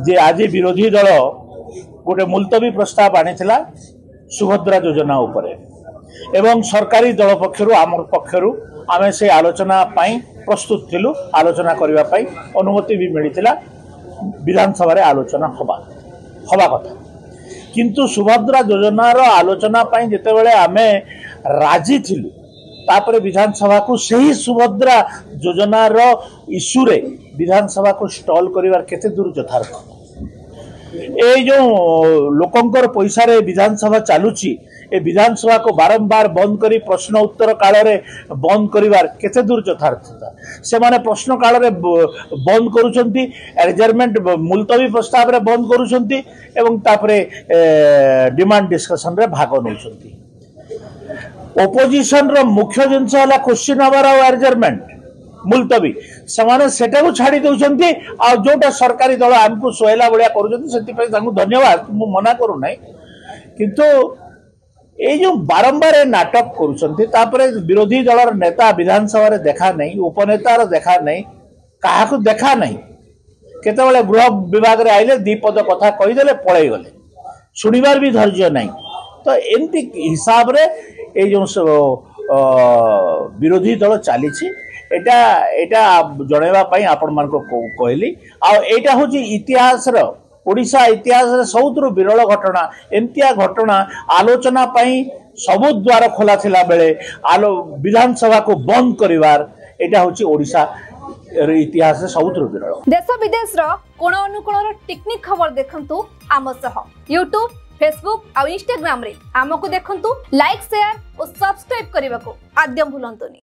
जे आज विरोधी दल गोटे मुलतवी प्रस्ताव आनीला सुभद्रा योजना उपरे एवं सरकारी दल पक्षर आम पक्षर आम से आलोचना प्रस्तुत थिलु आलोचना करने अनुमति भी मिलता विधानसभा आलोचना हवा कथा किंतु सुभद्रा योजनार आलोचना जितेबाला आम राजी थिलु तापर विधानसभा को सही सुभद्रा योजनार इश्यू रे विधानसभा को स्टॉल करिवार केते दूर यथार्थ ए जो लोकंकर पैसा रे विधानसभा चालुची ए विधानसभा को बारंबार बंद करी प्रश्न उत्तर काल रे बंद करिवार केते दूर यथार्थता से माने प्रश्न काल रे बंद करूछंती एडजर्नमेंट मुलतवी प्रस्ताव रे बंद करूछंती एवं तापरे डिमांड डिस्कशन रे भाग नउछंती ओपोजिशन रो मुख्य जिनस हला क्वेश्चन आवर एडजर्नमेंट मुलतवी से सेटा को छाड़ी दउछंती आ जोटा सरकारी दल हमको सोहेला बलिया करूछंती सेति पे तांको धन्यवाद मु मना करू नै किंतु ए जो बारंबार नाटक करूछंती तापरे विरोधी दलर नेता विधानसभा रे देखा नै उपनेतार देखा नै काहाको देखा नै केतेबेले गृह विभाग रे आइले दीपद कथा कहि देले पळै गले सुनिबार भी धैर्य नै तो एमती हिसाब रे ए जो विरोधी दल चली एटा एटा जनैबा पई आपण मान को कहली आ एटा होची इतिहास रो ओडिशा इतिहास रे सबुतरु विरल घटना एमतिया घटना आलोचना पई सबु द्वार खोला थिला बेले विधानसभा को बंद करिवार एटा होची ओडिशा इतिहास रे सबुतरु विरल देश विदेश रो कोण अनुकोण रो टेक्निक खबर देखंतु आम सह YouTube फेसबुक और इंस्टाग्राम रे आमको देखंतु लाइक शेयर और सब्सक्राइब करने को आद्यम भूलंतुनी।